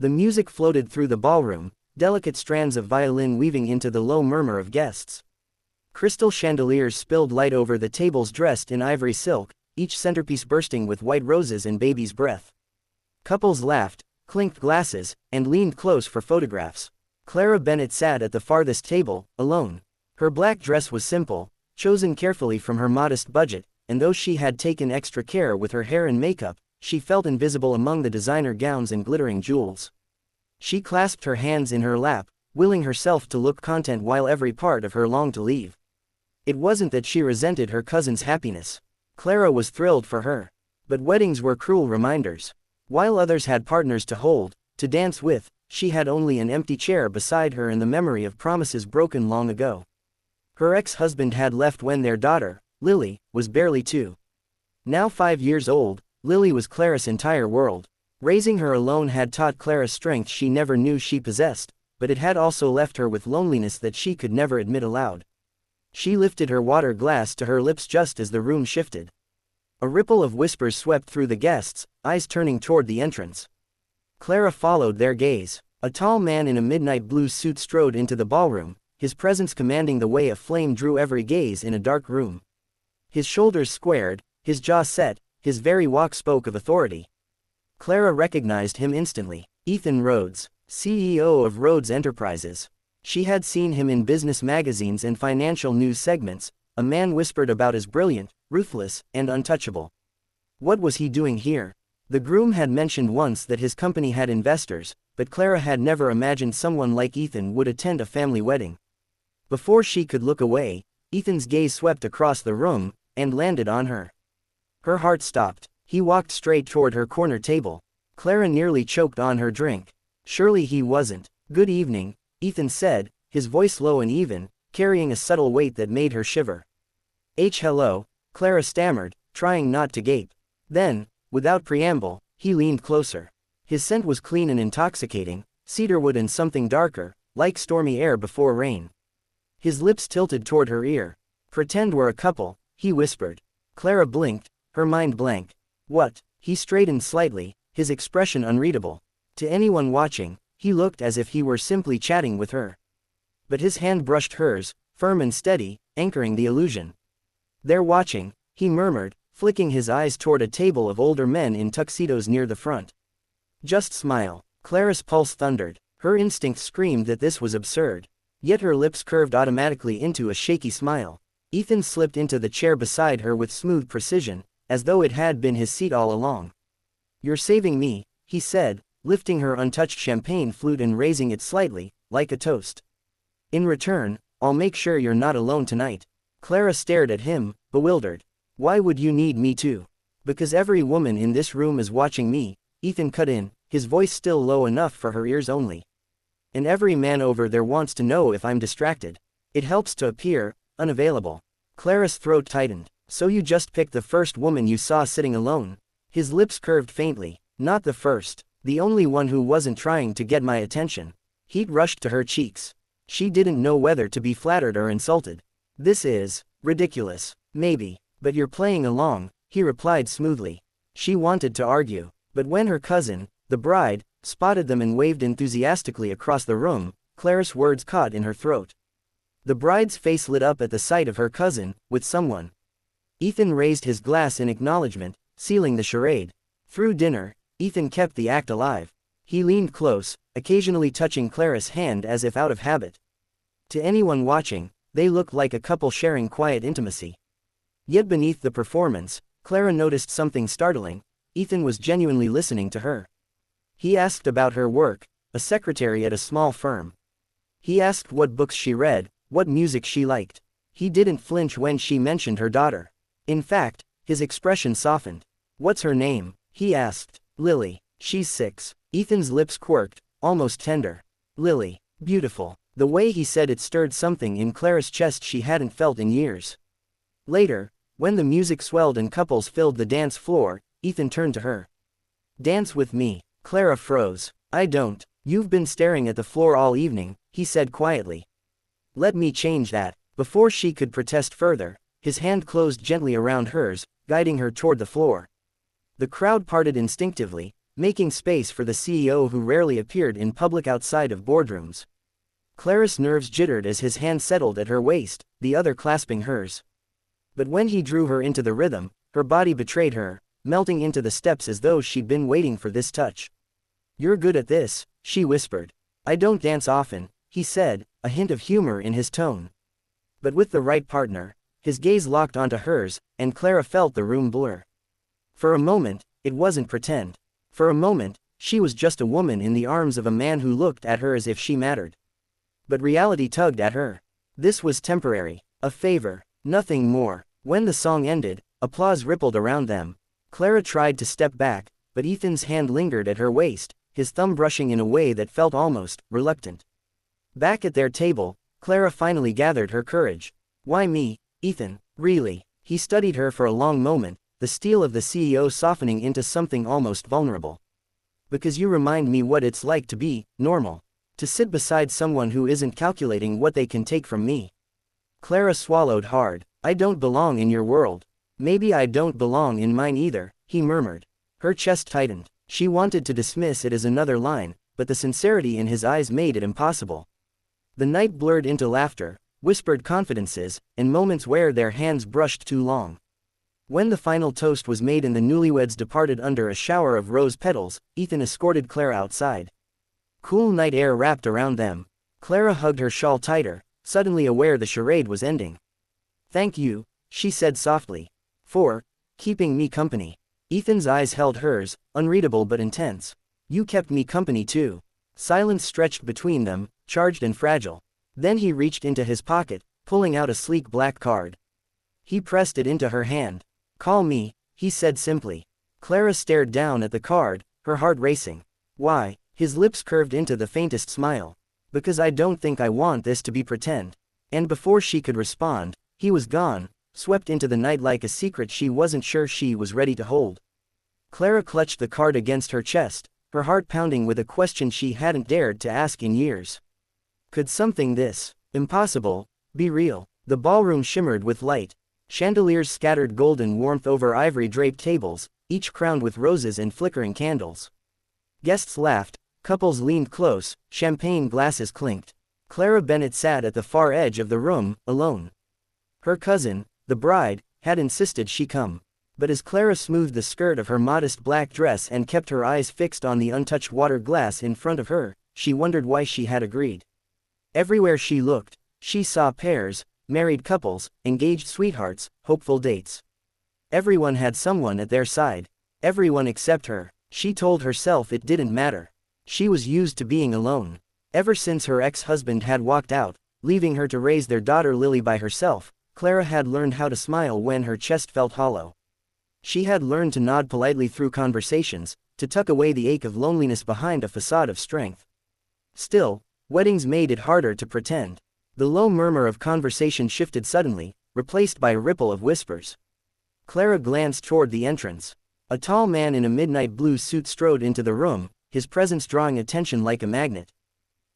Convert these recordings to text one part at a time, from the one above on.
The music floated through the ballroom, delicate strands of violin weaving into the low murmur of guests. Crystal chandeliers spilled light over the tables dressed in ivory silk, each centerpiece bursting with white roses and baby's breath. Couples laughed, clinked glasses, and leaned close for photographs. Clara Bennett sat at the farthest table, alone. Her black dress was simple, chosen carefully from her modest budget, and though she had taken extra care with her hair and makeup, she felt invisible among the designer gowns and glittering jewels. She clasped her hands in her lap, willing herself to look content while every part of her longed to leave. It wasn't that she resented her cousin's happiness. Clara was thrilled for her. But weddings were cruel reminders. While others had partners to hold, to dance with, she had only an empty chair beside her and the memory of promises broken long ago. Her ex-husband had left when their daughter, Lily, was barely 2. Now 5 years old, Lily was Clara's entire world. Raising her alone had taught Clara strength she never knew she possessed, but it had also left her with loneliness that she could never admit aloud. She lifted her water glass to her lips just as the room shifted. A ripple of whispers swept through the guests, eyes turning toward the entrance. Clara followed their gaze. A tall man in a midnight blue suit strode into the ballroom, his presence commanding the way a flame drew every gaze in a dark room. His shoulders squared, his jaw set, his very walk spoke of authority. Clara recognized him instantly. Ethan Rhodes, CEO of Rhodes Enterprises. She had seen him in business magazines and financial news segments, a man whispered about as brilliant, ruthless, and untouchable. What was he doing here? The groom had mentioned once that his company had investors, but Clara had never imagined someone like Ethan would attend a family wedding. Before she could look away, Ethan's gaze swept across the room, and landed on her. Her heart stopped. He walked straight toward her corner table. Clara nearly choked on her drink. Surely he wasn't. "Good evening," Ethan said, his voice low and even, carrying a subtle weight that made her shiver. Hello," Clara stammered, trying not to gape. Then, without preamble, he leaned closer. His scent was clean and intoxicating, cedarwood and something darker, like stormy air before rain. His lips tilted toward her ear. "Pretend we're a couple," he whispered. Clara blinked, her mind blank. "What?" He straightened slightly, his expression unreadable. To anyone watching, he looked as if he were simply chatting with her. But his hand brushed hers, firm and steady, anchoring the illusion. "They're watching," he murmured, flicking his eyes toward a table of older men in tuxedos near the front. "Just smile." Clara's pulse thundered. Her instinct screamed that this was absurd. Yet her lips curved automatically into a shaky smile. Ethan slipped into the chair beside her with smooth precision, as though it had been his seat all along. "You're saving me," he said, lifting her untouched champagne flute and raising it slightly, like a toast. "In return, I'll make sure you're not alone tonight." Clara stared at him, bewildered. "Why would you need me to?" "Because every woman in this room is watching me," Ethan cut in, his voice still low enough for her ears only. "And every man over there wants to know if I'm distracted. It helps to appear unavailable." Clara's throat tightened. "So you just picked the first woman you saw sitting alone?" His lips curved faintly. "Not the first. The only one who wasn't trying to get my attention." Heat rushed to her cheeks. She didn't know whether to be flattered or insulted. "This is ridiculous." "Maybe, but you're playing along," he replied smoothly. She wanted to argue, but when her cousin, the bride, spotted them and waved enthusiastically across the room, Clara's words caught in her throat. The bride's face lit up at the sight of her cousin, with someone. Ethan raised his glass in acknowledgement, sealing the charade. Through dinner, Ethan kept the act alive. He leaned close, occasionally touching Clara's hand as if out of habit. To anyone watching, they looked like a couple sharing quiet intimacy. Yet beneath the performance, Clara noticed something startling. Ethan was genuinely listening to her. He asked about her work, a secretary at a small firm. He asked what books she read, what music she liked. He didn't flinch when she mentioned her daughter. In fact, his expression softened. "What's her name?" he asked. "Lily. She's 6. Ethan's lips quirked, almost tender. "Lily. Beautiful." The way he said it stirred something in Clara's chest she hadn't felt in years. Later, when the music swelled and couples filled the dance floor, Ethan turned to her. "Dance with me." Clara froze. "I don't. You've been staring at the floor all evening," he said quietly. "Let me change that." Before she could protest further, his hand closed gently around hers, guiding her toward the floor. The crowd parted instinctively, making space for the CEO who rarely appeared in public outside of boardrooms. Clara's nerves jittered as his hand settled at her waist, the other clasping hers. But when he drew her into the rhythm, her body betrayed her, melting into the steps as though she'd been waiting for this touch. "You're good at this," she whispered. "I don't dance often," he said, a hint of humor in his tone. But with the right partner, his gaze locked onto hers, and Clara felt the room blur. For a moment, it wasn't pretend. For a moment, she was just a woman in the arms of a man who looked at her as if she mattered. But reality tugged at her. This was temporary, a favor, nothing more. When the song ended, applause rippled around them. Clara tried to step back, but Ethan's hand lingered at her waist, his thumb brushing in a way that felt almost reluctant. Back at their table, Clara finally gathered her courage. "Why me, Ethan, really?" He studied her for a long moment, the steel of the CEO softening into something almost vulnerable. "Because you remind me what it's like to be normal. To sit beside someone who isn't calculating what they can take from me." Clara swallowed hard. "I don't belong in your world." "Maybe I don't belong in mine either," he murmured. Her chest tightened. She wanted to dismiss it as another line, but the sincerity in his eyes made it impossible. The night blurred into laughter, whispered confidences, and moments where their hands brushed too long. When the final toast was made and the newlyweds departed under a shower of rose petals, Ethan escorted Clara outside. Cool night air wrapped around them. Clara hugged her shawl tighter, suddenly aware the charade was ending. "Thank you," she said softly, "for keeping me company." Ethan's eyes held hers, unreadable but intense. "You kept me company too." Silence stretched between them, charged and fragile. Then he reached into his pocket, pulling out a sleek black card. He pressed it into her hand. "Call me," he said simply. Clara stared down at the card, her heart racing. "Why?" His lips curved into the faintest smile. "Because I don't think I want this to be pretend." And before she could respond, he was gone, swept into the night like a secret she wasn't sure she was ready to hold. Clara clutched the card against her chest, her heart pounding with a question she hadn't dared to ask in years. Could something this impossible be real? The ballroom shimmered with light. Chandeliers scattered golden warmth over ivory-draped tables, each crowned with roses and flickering candles. Guests laughed, couples leaned close, champagne glasses clinked. Clara Bennett sat at the far edge of the room, alone. Her cousin, the bride, had insisted she come. But as Clara smoothed the skirt of her modest black dress and kept her eyes fixed on the untouched water glass in front of her, she wondered why she had agreed. Everywhere she looked, she saw pairs, married couples, engaged sweethearts, hopeful dates. Everyone had someone at their side. Everyone except her. She told herself it didn't matter. She was used to being alone. Ever since her ex-husband had walked out, leaving her to raise their daughter Lily by herself, Clara had learned how to smile when her chest felt hollow. She had learned to nod politely through conversations, to tuck away the ache of loneliness behind a facade of strength. Still, weddings made it harder to pretend. The low murmur of conversation shifted suddenly, replaced by a ripple of whispers. Clara glanced toward the entrance. A tall man in a midnight blue suit strode into the room, his presence drawing attention like a magnet.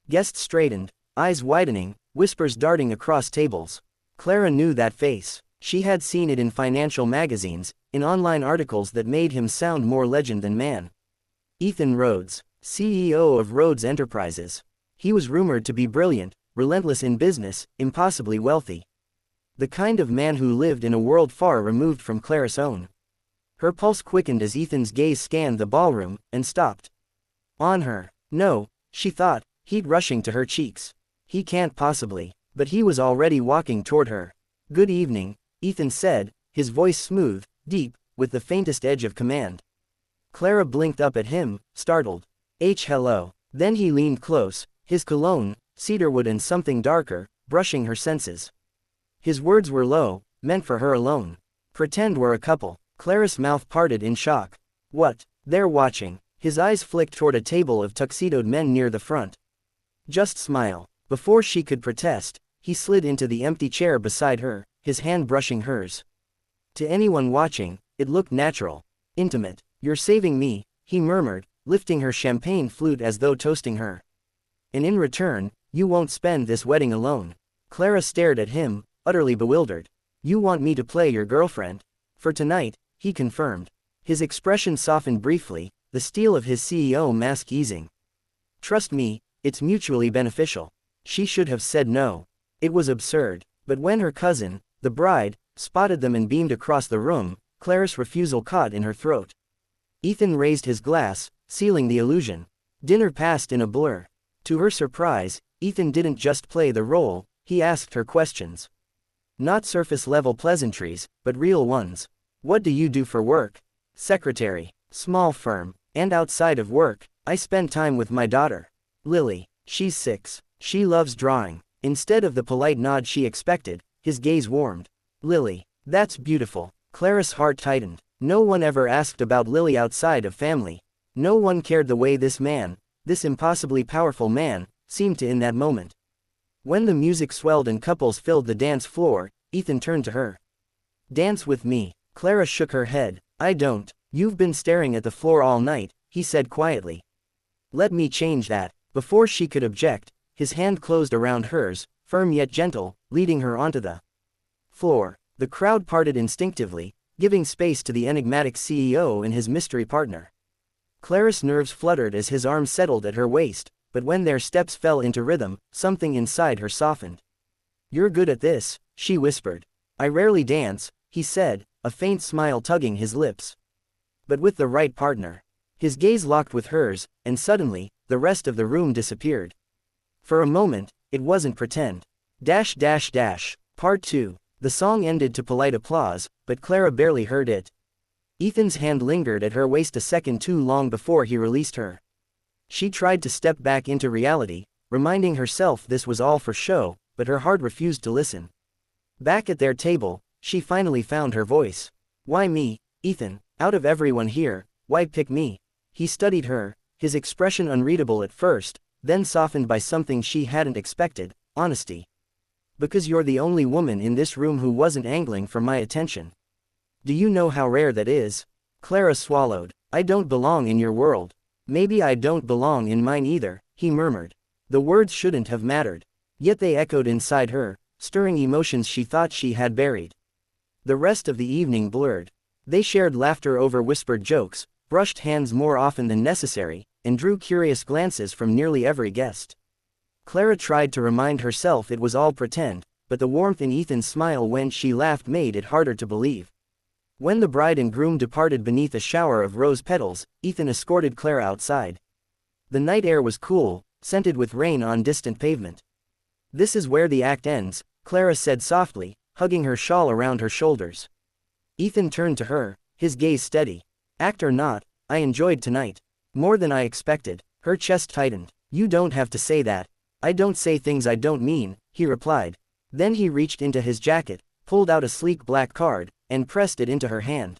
Guests straightened, eyes widening, whispers darting across tables. Clara knew that face. She had seen it in financial magazines, in online articles that made him sound more legend than man. Ethan Rhodes, CEO of Rhodes Enterprises. He was rumored to be brilliant, relentless in business, impossibly wealthy. The kind of man who lived in a world far removed from Clara's own. Her pulse quickened as Ethan's gaze scanned the ballroom, and stopped. On her. No, she thought, heat rushing to her cheeks. He can't possibly. But he was already walking toward her. "Good evening," Ethan said, his voice smooth, deep, with the faintest edge of command. Clara blinked up at him, startled. Hello." Then he leaned close, his cologne, cedarwood and something darker, brushing her senses. His words were low, meant for her alone. "Pretend we're a couple." Clara's mouth parted in shock. "What?" "They're watching." His eyes flicked toward a table of tuxedoed men near the front. "Just smile." Before she could protest, he slid into the empty chair beside her, his hand brushing hers. To anyone watching, it looked natural. Intimate. "You're saving me," he murmured, lifting her champagne flute as though toasting her. "And in return, you won't spend this wedding alone." Clara stared at him, utterly bewildered. "You want me to play your girlfriend?" "For tonight," he confirmed. His expression softened briefly, the steel of his CEO mask easing. Trust me, it's mutually beneficial. She should have said no. It was absurd. But when her cousin, the bride, spotted them and beamed across the room, Clara's refusal caught in her throat. Ethan raised his glass, sealing the illusion. Dinner passed in a blur. To her surprise, Ethan didn't just play the role, he asked her questions. Not surface-level pleasantries, but real ones. What do you do for work? Secretary. Small firm. And outside of work, I spend time with my daughter. Lily. She's 6. She loves drawing. Instead of the polite nod she expected, his gaze warmed. Lily. That's beautiful. Clara's heart tightened. No one ever asked about Lily outside of family. No one cared the way this man, this impossibly powerful man, seemed to in that moment. When the music swelled and couples filled the dance floor, Ethan turned to her. Dance with me. Clara shook her head. I don't. You've been staring at the floor all night, he said quietly. Let me change that. Before she could object, his hand closed around hers, firm yet gentle, leading her onto the floor. The crowd parted instinctively, giving space to the enigmatic CEO and his mystery partner. Clara's nerves fluttered as his arms settled at her waist, but when their steps fell into rhythm, something inside her softened. You're good at this, she whispered. I rarely dance, he said, a faint smile tugging his lips. But with the right partner. His gaze locked with hers, and suddenly, the rest of the room disappeared. For a moment, it wasn't pretend. Part 2. The song ended to polite applause, but Clara barely heard it. Ethan's hand lingered at her waist a second too long before he released her. She tried to step back into reality, reminding herself this was all for show, but her heart refused to listen. Back at their table, she finally found her voice. Why me, Ethan? Out of everyone here, why pick me? He studied her, his expression unreadable at first, then softened by something she hadn't expected, honesty. Because you're the only woman in this room who wasn't angling for my attention. Do you know how rare that is? Clara swallowed. I don't belong in your world. Maybe I don't belong in mine either, he murmured. The words shouldn't have mattered. Yet they echoed inside her, stirring emotions she thought she had buried. The rest of the evening blurred. They shared laughter over whispered jokes, brushed hands more often than necessary, and drew curious glances from nearly every guest. Clara tried to remind herself it was all pretend, but the warmth in Ethan's smile when she laughed made it harder to believe. When the bride and groom departed beneath a shower of rose petals, Ethan escorted Clara outside. The night air was cool, scented with rain on distant pavement. This is where the act ends, Clara said softly, hugging her shawl around her shoulders. Ethan turned to her, his gaze steady. Act or not, I enjoyed tonight. More than I expected. Her chest tightened. You don't have to say that. I don't say things I don't mean, he replied. Then he reached into his jacket, pulled out a sleek black card, and pressed it into her hand.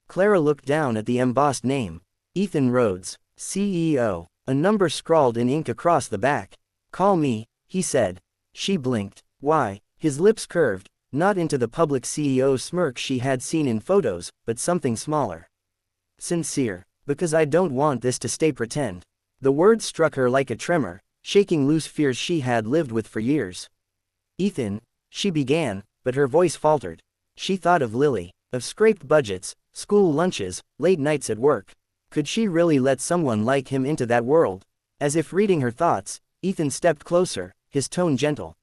Clara looked down at the embossed name. Ethan Rhodes, CEO. A number scrawled in ink across the back. Call me, he said. She blinked. Why? His lips curved, not into the public CEO smirk she had seen in photos, but something smaller. Sincere. Because I don't want this to stay pretend. The words struck her like a tremor, shaking loose fears she had lived with for years. Ethan, she began, but her voice faltered. She thought of Lily, of scraped budgets, school lunches, late nights at work. Could she really let someone like him into that world? As if reading her thoughts, Ethan stepped closer, his tone gentle.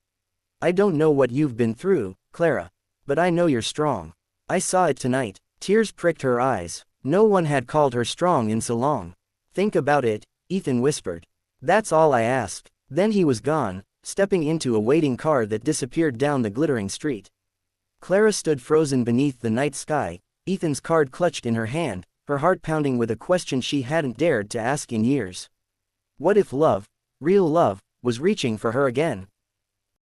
I don't know what you've been through, Clara. But I know you're strong. I saw it tonight. Tears pricked her eyes. No one had called her strong in so long. Think about it, Ethan whispered. That's all I ask. Then he was gone, stepping into a waiting car that disappeared down the glittering street. Clara stood frozen beneath the night sky, Ethan's card clutched in her hand, her heart pounding with a question she hadn't dared to ask in years. What if love, real love, was reaching for her again?